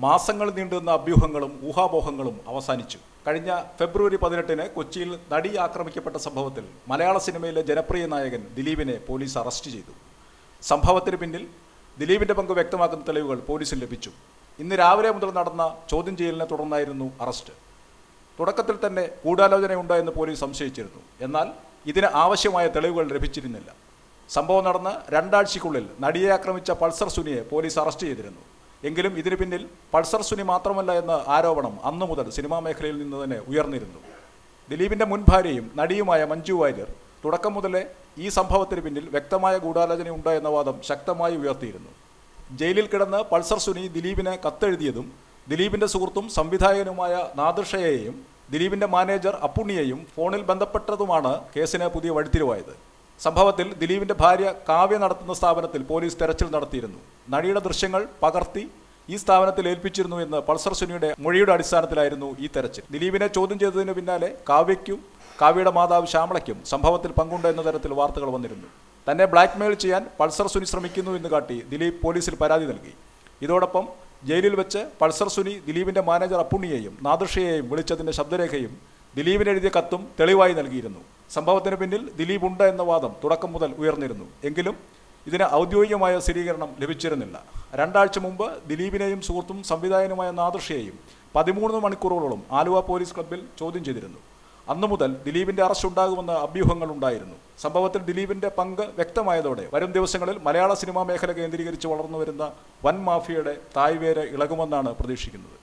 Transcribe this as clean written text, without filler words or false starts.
മാസങ്ങൾ നീണ്ടുനിന്ന അഭ്യൂഹങ്ങളും ഊഹാപോഹങ്ങളും അവസാനിച്ചു. കഴിഞ്ഞ ഫെബ്രുവരി 18-ന് കൊച്ചിയിൽ നടി ആക്രമിക്കപ്പെട്ട സംഭവത്തിൽ മലയാള സിനിമയിലെ ജനപ്രിയ നായകൻ ദിലീപിനെ പോലീസ് അറസ്റ്റ് ചെയ്തു. സംഭവത്തിന് പിന്നിൽ ദിലീപിൻ്റെ പങ്ക് വ്യക്തമാക്കുന്ന തെളിവുകൾ പോലീസിന് ലഭിച്ചു. ഇന്ന് രാവിലെ മുതൽ നടന്ന ചോദ്യം ചെയ്യലിനെ തുടർന്നായിരുന്നു അറസ്റ്റ്. തുടക്കത്തിൽ തന്നെ ഗൂഢാലോചനയുണ്ടോ എന്ന് പോലീസ് സംശയിച്ചിരുന്നു. എന്നാൽ ഇതിന് ആവശ്യമായ തെളിവുകൾ ലഭിച്ചിരുന്നില്ല. സംഭവം നടന്ന് 2 ആഴ്ചയ്ക്കുള്ളിൽ നടിയെ ആക്രമിച്ച പൾസർ സുനിയെ പോലീസ് അറസ്റ്റ് ചെയ്തിരുന്നു. എങ്കിലും ഇതിന് പിന്നിൽ പൾസർ സുനി മാത്രമല്ല എന്ന ആരോപണം അന്നു മുതൽ സിനിമാ മേഖലയിൽ നിന്ന് തന്നെ ഉയർന്നിരുന്നു. ദിലീപിൻ്റെ മുൻ ഭാര്യയും നടിയുമായ മഞ്ജു വാര്യർ തുടക്കം മുതലേ ഈ സംഭവത്തിന് പിന്നിൽ വ്യക്തമായ ഗൂഢാലോചനയുണ്ടോ എന്ന വാദം ശക്തമായി ഉയർത്തിയിരുന്നു. ജയിലിൽ കിടന്ന് പൾസർ സുനി ദിലീപിനെ കത്തെഴുതിയതും ദിലീപിൻ്റെ സുഹൃത്തും സംവിധായകനുമായ നാദിർ ഷായെയും ദിലീപിൻ്റെ മാനേജർ അപ്പുണ്ണിയെയും ഫോണിൽ ബന്ധപ്പെട്ടതുമാണ് കേസിന് പുതിയ വഴിത്തിരിവായത്. സംഭവത്തിൽ ദിലീപിൻ്റെ ഭാര്യ കാവ്യ നടത്തുന്ന സ്ഥാപനത്തിൽ പോലീസ് തെരച്ചിൽ നടത്തിയിരുന്നു. നടിയുടെ ദൃശ്യങ്ങൾ പകർത്തി ഈ സ്ഥാപനത്തിൽ ഏൽപ്പിച്ചിരുന്നു എന്ന് പൾസർ സുനിയുടെ മൊഴിയുടെ അടിസ്ഥാനത്തിലായിരുന്നു ഈ തെരച്ചിൽ. ദിലീപിനെ ചോദ്യം ചെയ്തതിന് പിന്നാലെ കാവ്യയ്ക്കും കാവ്യയുടെ മാതാവ് ശ്യാമളയ്ക്കും സംഭവത്തിൽ പങ്കുണ്ട് എന്ന തരത്തിൽ വാർത്തകൾ വന്നിരുന്നു. തന്നെ ബ്ലാക്ക്മെയിൽ ചെയ്യാൻ പൾസർ സുനി ശ്രമിക്കുന്നു എന്ന് കാട്ടി ദിലീപ് പോലീസിൽ പരാതി നൽകി. ഇതോടൊപ്പം ജയിലിൽ വെച്ച് പൾസർ സുനി ദിലീപിൻ്റെ മാനേജർ അപ്പുണ്ണിയെയും നാദിർ ഷായെയും വിളിച്ചതിൻ്റെ ശബ്ദരേഖയും ദിലീപിന് എഴുതിയ കത്തും തെളിവായി നൽകിയിരുന്നു. സംഭവത്തിന് പിന്നിൽ ദിലീപ് ഉണ്ട് എന്ന വാദം തുടക്കം മുതൽ ഉയർന്നിരുന്നു. എങ്കിലും ഇതിന് ഔദ്യോഗികമായ സ്ഥിരീകരണം ലഭിച്ചിരുന്നില്ല. 2 ആഴ്ച മുമ്പ് ദിലീപിനെയും സുഹൃത്തും സംവിധായകനുമായ നാദിർ ഷായെയും 13 മണിക്കൂറുകളോളം ആലുവ പോലീസ് ക്ലബ്ബിൽ ചോദ്യം ചെയ്തിരുന്നു. അന്നു മുതൽ ദിലീപിൻ്റെ അറസ്റ്റ് ഉണ്ടാകുമെന്ന അഭ്യൂഹങ്ങൾ ഉണ്ടായിരുന്നു. സംഭവത്തിൽ ദിലീപിൻ്റെ പങ്ക് വ്യക്തമായതോടെ വരും ദിവസങ്ങളിൽ മലയാള സിനിമാ മേഖല കേന്ദ്രീകരിച്ച് വളർന്നു വരുന്ന വൻ മാഫിയയുടെ തായ്വേര് ഇളകുമെന്നാണ് പ്രതീക്ഷിക്കുന്നത്.